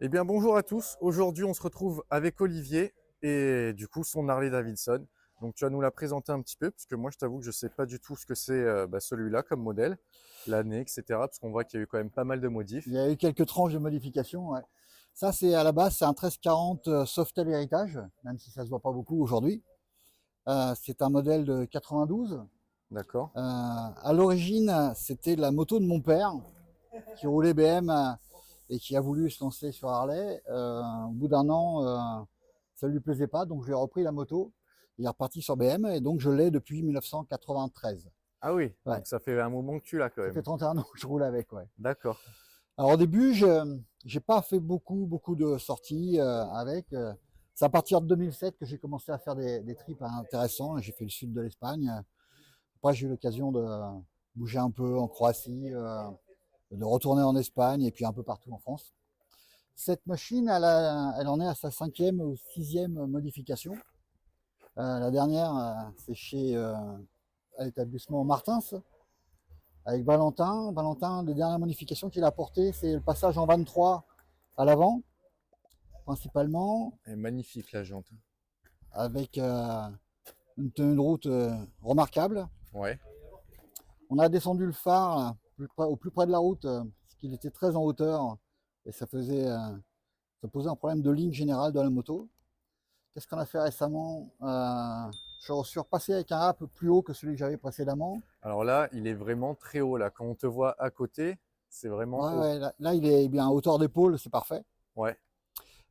Eh bien, bonjour à tous. Aujourd'hui, on se retrouve avec Olivier et du coup son Harley Davidson. Donc, tu vas nous la présenter un petit peu, parce que moi, je t'avoue que je sais pas du tout ce que c'est celui-là comme modèle, l'année, etc. Parce qu'on voit qu'il y a eu quand même pas mal de Il modifs. y a eu quelques tranches de modifications. Ouais. Ça, c'est à la base, c'est un 1340 Softail Héritage, même si ça se voit pas beaucoup aujourd'hui. C'est un modèle de 92. D'accord? À l'origine, c'était la moto de mon père qui roulait BM et qui a voulu se lancer sur Harley. Au bout d'un an, ça lui plaisait pas, donc je lui ai repris la moto. Il est reparti sur BM et donc je l'ai depuis 1993. Ah oui, Ouais, donc ça fait un moment que tu l'as quand ça fait même. 31 ans que je roule avec. Ouais. D'accord. Alors au début, je j'ai pas fait beaucoup de sorties avec. C'est à partir de 2007 que j'ai commencé à faire des trips intéressants. J'ai fait le sud de l'Espagne. Après, j'ai eu l'occasion de bouger un peu en Croatie, de retourner en Espagne et puis un peu partout en France. Cette machine, elle en est à sa cinquième ou sixième modification. La dernière, c'est chez à l'établissement Martins avec Valentin. Valentin, les dernières modifications qu'il a apportées, c'est le passage en 23 à l'avant, principalement, Elle est magnifique la jante. avec une tenue de route remarquable. Ouais. On a descendu le phare au plus près de la route, parce qu'il était très en hauteur, et ça posait un problème de ligne générale de la moto. Qu'est-ce qu'on a fait récemment Je suis repassé avec un rap plus haut que celui que j'avais précédemment. Alors là, il est vraiment très haut là. Quand on te voit à côté, c'est vraiment Ouais, haut. ouais, là, il est bien à hauteur d'épaule, c'est parfait. Ouais.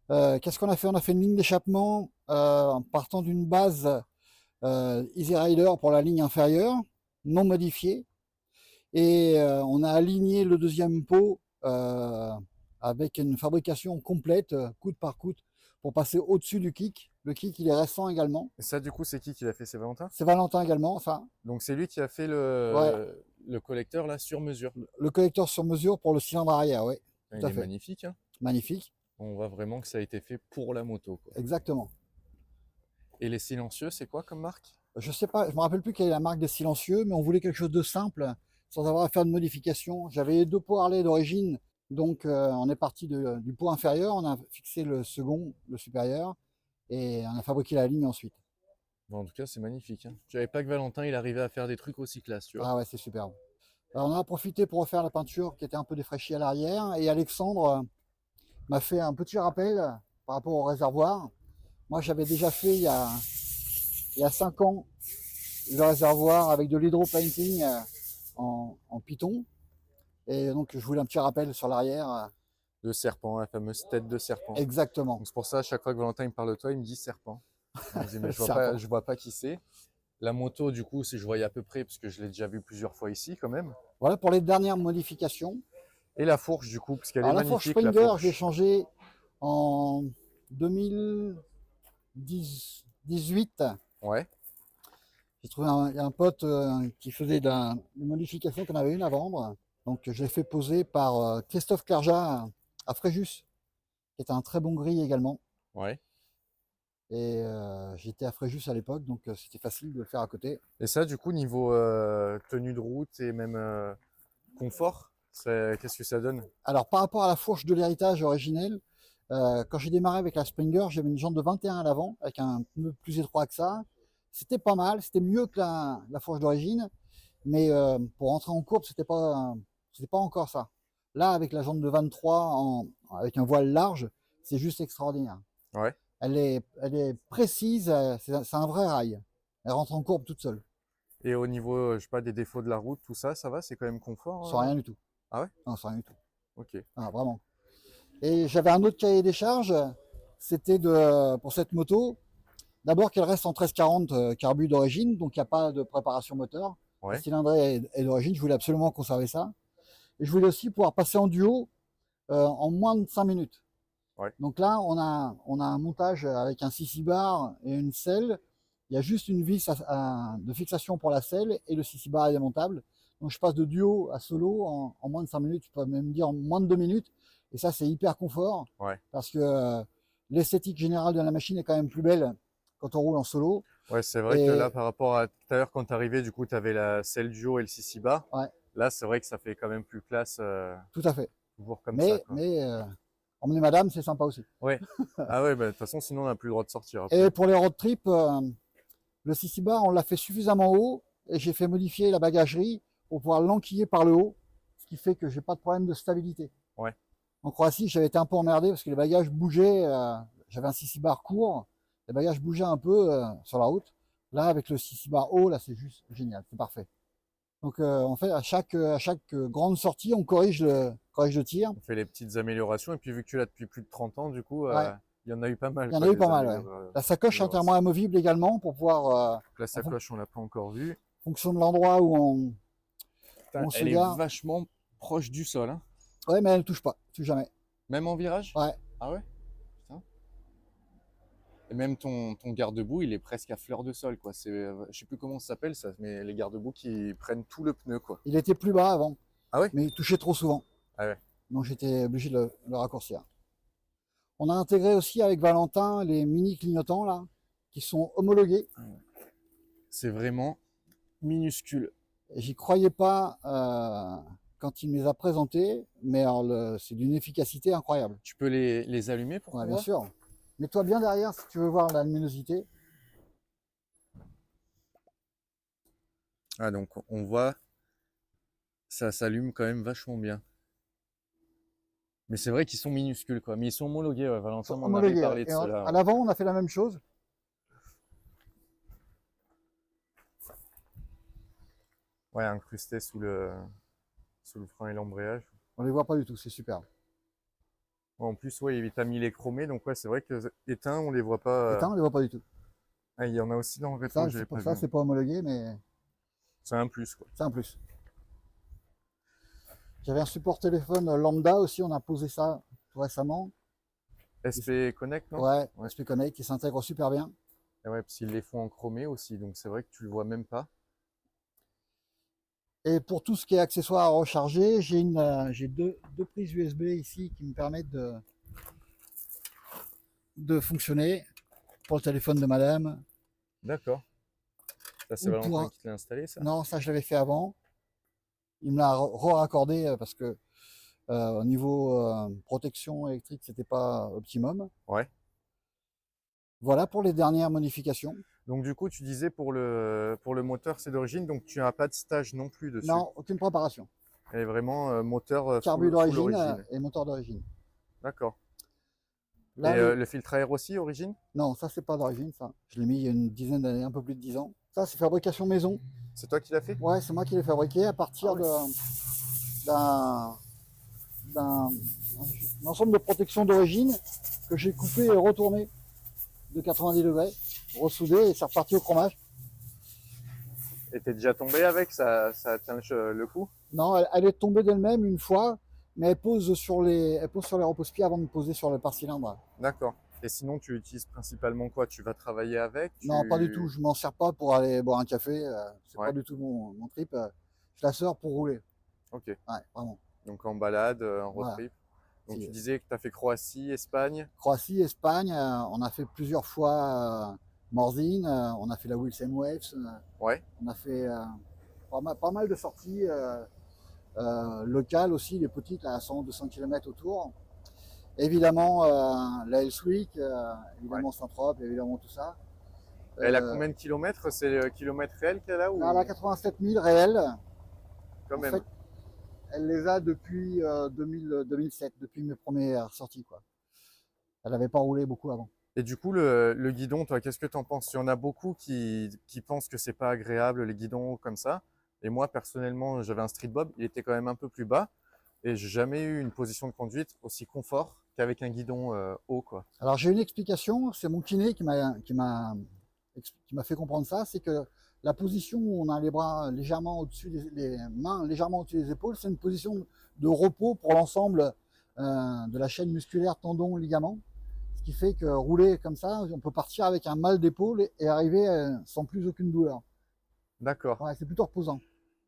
Qu'est-ce qu'on a fait? On a fait une ligne d'échappement en partant d'une base Easy Rider pour la ligne inférieure, non modifiée. Et on a aligné le deuxième pot avec une fabrication complète, coude par coude, pour passer au-dessus du kick. Le kick, il est récent également. Et ça, du coup, c'est qui l'a fait? C'est Valentin? C'est Valentin également, enfin. Donc c'est lui qui a fait Ouais, le collecteur là sur mesure. le collecteur sur mesure pour le cylindre arrière, oui, tout Il à est fait. magnifique, hein. Magnifique, On voit vraiment que ça a été fait pour la moto, quoi. exactement. Et les silencieux, c'est quoi comme marque? Je sais pas, je me rappelle plus quelle est la marque des silencieux, mais on voulait quelque chose de simple, sans avoir à faire de modification. J'avais deux pots Harley d'origine, donc on est parti du pot inférieur, on a fixé le second, le supérieur, et on a fabriqué la ligne ensuite. Bon, en tout cas, c'est magnifique, hein. Je savais pas que Valentin, il arrivait à faire des trucs aussi classe, tu vois. Ah ouais, c'est superbe. Alors on en a profité pour refaire la peinture qui était un peu défraîchie à l'arrière, et Alexandre m'a fait un petit rappel par rapport au réservoir. Moi, j'avais déjà fait il y a 5 ans le réservoir avec de l'hydropainting en Python. Et donc, je voulais un petit rappel sur l'arrière. De serpent, la fameuse tête de serpent. Exactement. Donc c'est pour ça, à chaque fois que Valentin il me parle de toi, il me dit serpent. Je me dis, mais Serpent. je vois pas qui c'est. La moto, du coup, si je voyais à peu près, parce que je l'ai déjà vu plusieurs fois ici, quand même. Voilà pour les dernières modifications. Et la fourche, du coup, parce qu'elle est Alors, la fourche magnifique, la Springer, je l'ai fourche. changée en 2018. Ouais. J'ai trouvé il y a un pote qui faisait une modification qu'on avait une à vendre. Donc, je l'ai fait poser par Christophe Clerjat à Fréjus, qui est un très bon gris également. Ouais. Et j'étais à Fréjus à l'époque, donc c'était facile de le faire à côté. Et ça, du coup, niveau tenue de route et même confort, qu'est-ce que ça donne? Alors, par rapport à la fourche de l'héritage originel, quand j'ai démarré avec la Springer, j'avais une jante de 21 à l'avant, avec un pneu plus étroit que ça. C'était pas mal, c'était mieux que la fourche d'origine, mais pour rentrer en courbe, c'était pas encore ça. Là, avec la jante de 23, avec un voile large, c'est juste extraordinaire. Ouais. Elle est précise, c'est un vrai rail. Elle rentre en courbe toute seule, Et au niveau, je sais pas, des défauts de la route, tout ça, ça va? C'est quand même confort? sans rien du tout. Ah ouais? Non, sans rien du tout. Ok. Ah, vraiment. Et j'avais un autre cahier des charges, c'était pour cette moto, d'abord qu'elle reste en 1340 carbu d'origine, donc il n'y a pas de préparation moteur. La Ouais. cylindrée est d'origine, je voulais absolument conserver ça. Et je voulais aussi pouvoir passer en duo en moins de 5 minutes. Ouais. Donc là, on a un montage avec un 6 bar et une selle. Il y a juste une vis de fixation pour la selle et le 6 bar est démontable. Donc je passe de duo à solo en moins de 5 minutes, je peux même dire en moins de 2 minutes. Et ça, c'est hyper confort Ouais. parce que l'esthétique générale de la machine est quand même plus belle quand on roule en solo. Ouais, c'est vrai que là, Et par rapport à tout à l'heure, quand t'es arrivé, du coup, t'avais la selle duo et le Sisiba. ouais, Là, c'est vrai que ça fait quand même plus classe, tout à fait. toujours comme ça, quoi. Mais Emmener madame, c'est sympa aussi. Ouais. Ah ouais, bah, de toute façon, sinon on n'a plus le droit de sortir après. Et pour les road trips, le 6 bar, on l'a fait suffisamment haut et j'ai fait modifier la bagagerie pour pouvoir l'enquiller par le haut, ce qui fait que j'ai pas de problème de stabilité. Ouais. En Croatie, j'avais été un peu emmerdé parce que les bagages bougeaient. J'avais un 6 bar court, les bagages bougeaient un peu sur la route. Là, avec le 6 bar haut, là, c'est juste génial, c'est parfait. Donc, en fait, à chaque grande sortie, on corrige le tir. On fait les petites améliorations. Et puis, vu que tu l'as depuis plus de 30 ans, du coup, Ouais. il y en a eu pas mal. Il y en quoi, a eu des pas mal, ouais. améliora- La sacoche entièrement améliorations. amovible également pour pouvoir, Donc, la sacoche, on l'a pas encore vue. en fonction de l'endroit où Putain, on se elle est gare. vachement proche du sol, hein. Ouais, mais elle ne touche pas, touche jamais. Même en virage? Ouais. Ah ouais? Putain. Et même ton garde-boue, il est presque à fleur de sol, quoi. C'est, je sais plus comment ça s'appelle ça, mais les garde-boue qui prennent tout le pneu, quoi. Il était plus bas avant, Ah ouais? mais il touchait trop souvent. Ah ouais. Donc j'étais obligé de le raccourcir. On a intégré aussi avec Valentin les mini clignotants là, qui sont homologués. C'est vraiment minuscule. Et j'y croyais pas quand il me les a présentés, mais alors c'est d'une efficacité incroyable. Tu peux les allumer pour Ouais, qu'on bien voit? sûr. Mets-toi bien derrière si tu veux voir la luminosité. Ah, donc on voit, ça s'allume quand même vachement bien. Mais c'est vrai qu'ils sont minuscules, quoi. Mais ils sont homologués, ouais. Ils Valentin sont m'en avait homologués. parlé de Et cela. à l'avant, on a fait la même chose. Ouais, incrusté sous le frein et l'embrayage. On les voit pas du tout, c'est super. Ouais, en plus, ouais, il t'a mis les chromés, donc ouais, c'est vrai que éteints, on les voit pas. Éteint, on les voit pas du tout. Ah, il y en a aussi dans le rétro, Ça, j'avais c'est pas pour vu. ça, c'est pas homologué, mais C'est un plus, quoi. c'est un plus. J'avais un support téléphone lambda aussi, on a posé ça tout récemment. SP Connect, non? Ouais, Ouais. SP Connect, qui s'intègre super bien. Et ouais, parce qu'ils les font en chromé aussi, donc c'est vrai que tu le vois même pas. Et pour tout ce qui est accessoires à recharger, j'ai deux prises USB ici qui me permettent de fonctionner pour le téléphone de madame. D'accord. Ça, c'est Ou Valentin qui te l'a installé, ça? Non, ça je l'avais fait avant. Il me l'a raccordé parce que au niveau protection électrique, c'était pas optimum. Ouais. Voilà pour les dernières modifications. Donc du coup, tu disais pour le moteur, c'est d'origine, donc tu n'as pas de stage non plus dessus. Non, aucune préparation. Et vraiment moteur Carbu full d'origine origine. et moteur d'origine. D'accord. Et Là, le filtre à air aussi, origine? non, ça c'est pas d'origine, ça. Je l'ai mis il y a une dizaine d'années, un peu plus de 10 ans. Ça, c'est fabrication maison. C'est toi qui l'as fait? Ouais, c'est moi qui l'ai fabriqué à partir d'un ensemble de protections d'origine que j'ai coupé et retourné de 90 degrés, ressoudé et c'est reparti au chromage. Et t'es déjà tombé avec, ça tient le coup? Non, elle est tombée d'elle-même une fois, mais elle pose sur les repose-pieds avant de poser sur le pare-cylindre. D'accord. Et sinon, tu utilises principalement quoi? Tu vas travailler avec? Non, pas du tout. Je m'en sers pas pour aller boire un café. C'est Ouais. pas du tout mon trip. Je la sors pour rouler. Ok. Ouais, vraiment. Donc en balade, en road Voilà. trip. Donc Si, tu disais que tu as fait Croatie, Espagne. Croatie, Espagne, on a fait plusieurs fois Morzine, on a fait la Wheels and Waves, Ouais. on a fait pas mal de sorties locales aussi, les petites à 100-200 km autour. Évidemment, la Hells Week, évidemment Saint-Trope, évidemment tout ça. Elle a combien de kilomètres? C'est le kilomètre réel qu'elle a ou... Elle a 87 000 réels. Quand En même. fait, elle les a depuis 2007, depuis mes premières sorties, quoi. Elle n'avait pas roulé beaucoup avant. Et du coup, le guidon, toi, qu'est-ce que tu en penses? Il y en a beaucoup qui pensent que c'est pas agréable, les guidons comme ça. Et moi, personnellement, j'avais un street bob, il était quand même un peu plus bas. Et j'ai jamais eu une position de conduite aussi confort qu'avec un guidon haut, quoi. Alors j'ai une explication, c'est mon kiné qui m'a fait comprendre ça, c'est que la position où on a les bras légèrement au-dessus les mains légèrement au-dessus des épaules, c'est une position de repos pour l'ensemble de la chaîne musculaire, tendons, ligaments. Ce qui fait que rouler comme ça, on peut partir avec un mal d'épaule et arriver sans plus aucune douleur. D'accord. Ouais, c'est plutôt reposant.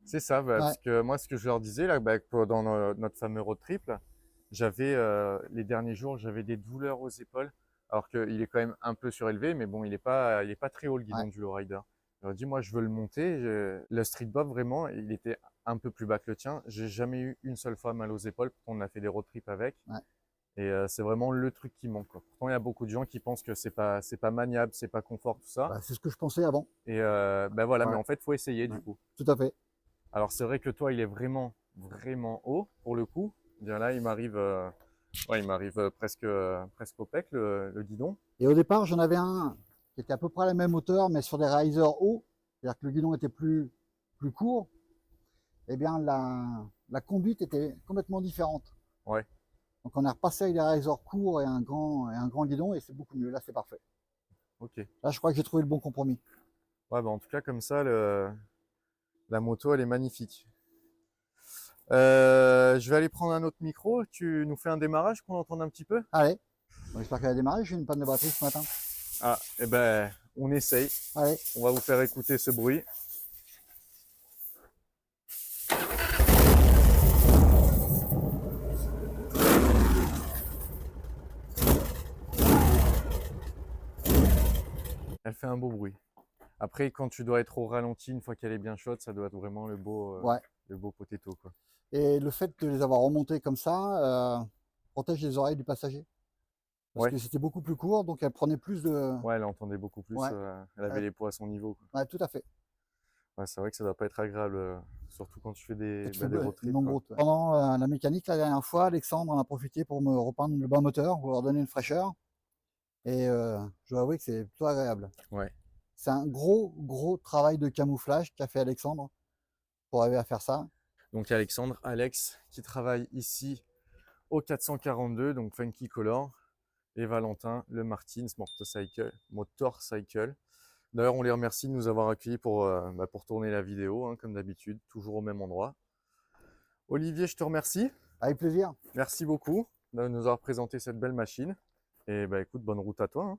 C'est ça, bah, Ouais. parce que moi, ce que je leur disais, là, bah, dans notre fameux road trip, là, j'avais, les derniers jours, j'avais des douleurs aux épaules, alors qu'il est quand même un peu surélevé, mais bon, il est pas très haut, le guidon Ouais. du lowrider. Je leur ai dit, moi, je veux le monter. Le street bob, vraiment, il était un peu plus bas que le tien. J'ai jamais eu une seule fois mal aux épaules. On a fait des road trips avec. Ouais. Et c'est vraiment le truc qui manque, quoi. Pourtant, il y a beaucoup de gens qui pensent que c'est pas maniable, c'est pas confort, tout ça. Bah, c'est ce que je pensais avant. Et ben voilà, mais Ouais, en fait, faut essayer ouais, du coup. tout à fait. Alors c'est vrai que toi, il est vraiment, vraiment haut pour le coup. Bien là, il m'arrive presque au pec le guidon. Et au départ, j'en avais un qui était à peu près à la même hauteur, mais sur des risers hauts, c'est-à-dire que le guidon était plus court. Eh bien, la conduite était complètement différente. Ouais, Donc, on est repassé avec des risers courts et un grand guidon, et c'est beaucoup mieux. Là, c'est parfait. ok. Là, je crois que j'ai trouvé le bon compromis. Ouais, bah en tout cas, comme ça, la moto, elle est magnifique. Je vais aller prendre un autre micro. Tu nous fais un démarrage qu'on entende un petit peu? Allez, bon, j'espère qu'elle a démarré. J'ai eu une panne de batterie ce matin. Ah, eh ben, on essaye. Allez, On va vous faire écouter ce bruit. Elle fait un beau bruit. Après, quand tu dois être au ralenti, une fois qu'elle est bien chaude, ça doit être vraiment ouais. le beau potato, quoi. Et le fait de les avoir remontés comme ça protège les oreilles du passager. Parce Ouais, que c'était beaucoup plus court, donc elle prenait plus de. ouais, elle entendait beaucoup plus. Ouais, Elle avait les poids à son niveau, quoi. ouais, tout à fait. Ouais, c'est vrai que ça doit pas être agréable, surtout quand tu fais Quand tu fais des road une trips, longue quoi. route. Pendant la mécanique, la dernière fois, Alexandre en a profité pour me repeindre le bas moteur, pour leur donner une fraîcheur. Et je dois avouer que c'est plutôt agréable. Ouais. C'est un gros travail de camouflage qu'a fait Alexandre pour arriver à faire ça. Donc Alexandre, Alex, qui travaille ici au 442, donc Funky Color, et Valentin, le Martins Motorcycle. D'ailleurs, on les remercie de nous avoir accueillis pour tourner la vidéo, hein, comme d'habitude, toujours au même endroit. Olivier, je te remercie. Avec plaisir. Merci beaucoup de nous avoir présenté cette belle machine. Et bah écoute, bonne route à toi, hein.